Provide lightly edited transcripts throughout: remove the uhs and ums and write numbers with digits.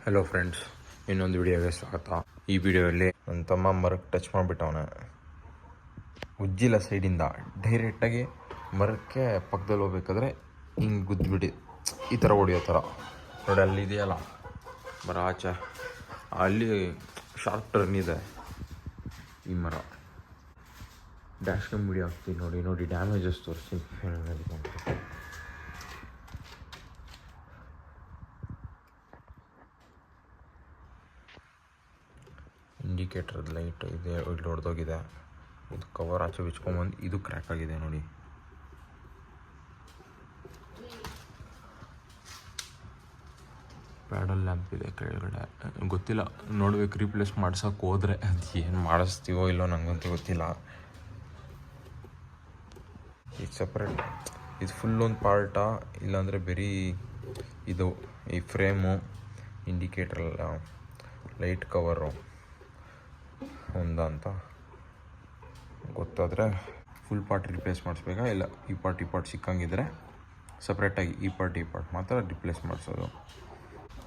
Hello friends, ಇನ್ನೊಂದು ವಿಡಿಯೋಗೆ ಸ್ವಾಗತ. ಈ ವಿಡಿಯೋದಲ್ಲಿ ನನ್ನ ತಮ್ಮ ಮರಕ್ಕೆ ಟಚ್ ಮಾಡಿಬಿಟ್ಟವನೆ. ಉಜ್ಜಿಲ್ಲ ಸೈಡಿಂದ ಡೈರೆಕ್ಟಾಗಿ ಮರಕ್ಕೆ ಪಕ್ಕದಲ್ಲಿ ಹೋಗ್ಬೇಕಾದ್ರೆ ಹಿಂಗೆ ಗುದ್ದುಬಿಟ್ಟು ಈ ಥರ ಹೊಡಿಯೋ ಥರ ನೋಡಿ. ಅಲ್ಲಿ ಇದೆಯಲ್ಲ ಮರ ಆಚೆ, ಅಲ್ಲಿ ಶಾರ್ಪ್ ಟರ್ನ್ ಇದೆ ಈ ಮರ. ಡ್ಯಾಶ್ ಕ್ಯಾಮ್ ವಿಡಿಯೋ ಹಾಕ್ತೀನಿ ನೋಡಿ ಡ್ಯಾಮೇಜಸ್ ತೋರಿಸ್ತೀನಿ. ಇಂಡಿಕೇಟ್ರದ್ದು ಲೈಟ್ ಇದೆ, ಇಲ್ಲಿ ಹೊಡೆದೋಗಿದೆ. ಇದು ಕವರ್ ಆಚೆ ಬಿಚ್ಕೊಂಬಂದು ಇದು ಕ್ರ್ಯಾಕ್ ಆಗಿದೆ ನೋಡಿ. ಪ್ಯಾಡಲ್ ಲ್ಯಾಂಪ್ ಇದೆ ಕೆಳಗಡೆ, ಗೊತ್ತಿಲ್ಲ, ನೋಡ್ಬೇಕು. ರೀಪ್ಲೇಸ್ ಮಾಡ್ಸೋಕೆ ಹೋದರೆ ಅದು ಏನು ಮಾಡಿಸ್ತೀವೋ ಇಲ್ಲೋ ನನಗಂತೂ ಗೊತ್ತಿಲ್ಲ. ಇದು ಸಪ್ರೇಟ್, ಇದು ಫುಲ್ ಒಂದು ಪಾರ್ಟಾ ಇಲ್ಲಾಂದರೆ ಬರೀ ಇದು ಈ ಫ್ರೇಮು, ಇಂಡಿಕೇಟ್ರಲ್ಲ ಲೈಟ್ ಕವರು ಒಂದ ಅಂತ ಗೊತ್ತಾದರೆ ಫುಲ್ ಪಾರ್ಟ್ ರಿಪ್ಲೇಸ್ ಮಾಡಿಸ್ಬೇಕಾ, ಇಲ್ಲ ಈ ಪಾರ್ಟ್ ಸಿಕ್ಕಂಗಿದ್ರೆ ಸಪ್ರೇಟಾಗಿ ಈ ಪಾರ್ಟ್ ಮಾತ್ರ ರಿಪ್ಲೇಸ್ ಮಾಡಿಸೋದು.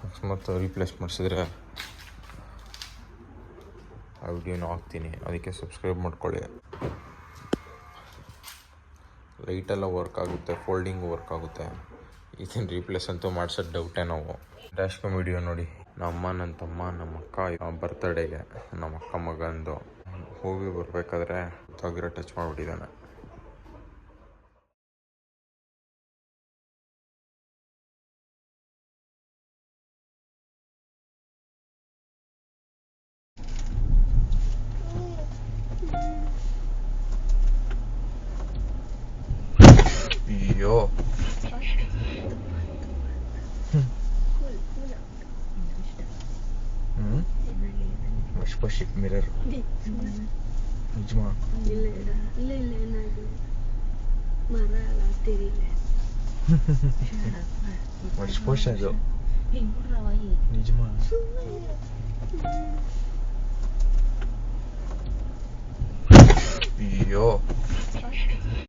ಅಕಸ್ಮಾತ್ ರಿಪ್ಲೇಸ್ ಮಾಡಿಸಿದ್ರೆ ಆ ವಿಡಿಯೋನ ಹಾಕ್ತೀನಿ, ಅದಕ್ಕೆ ಸಬ್ಸ್ಕ್ರೈಬ್ ಮಾಡ್ಕೊಳ್ಳಿ. ಲೈಟೆಲ್ಲ ವರ್ಕ್ ಆಗುತ್ತೆ, ಫೋಲ್ಡಿಂಗ್ ವರ್ಕ್ ಆಗುತ್ತೆ. ಇದನ್ನು ರಿಪ್ಲೇಸ್ ಅಂತೂ ಮಾಡ್ಸೋದು ಡೌಟೇ ನಾವು. ಡ್ಯಾಶ್ ಕ್ಯಾಮ್ ವಿಡಿಯೋ ನೋಡಿ. ನಮ್ಮ ನನ್ನ ತಮ್ಮ ನಮ್ಮ ಅಕ್ಕ ಬರ್ತಡೇಗೆ ನಮ್ಮ ಅಕ್ಕ ಮಗಂದು ಹೋಗಿ ಬರಬೇಕಾದ್ರೆ ಗೊತ್ತಾಗಿರೋ ಟಚ್ ಮಾಡಿಬಿಟ್ಟಿದ್ದಾನೆ. ಅಯ್ಯೋ, ಪುಷ್ ಮಿರರ್ ನಿಜಮಾ ಪುಷ್ ಅದು ನಿಜಮಾ.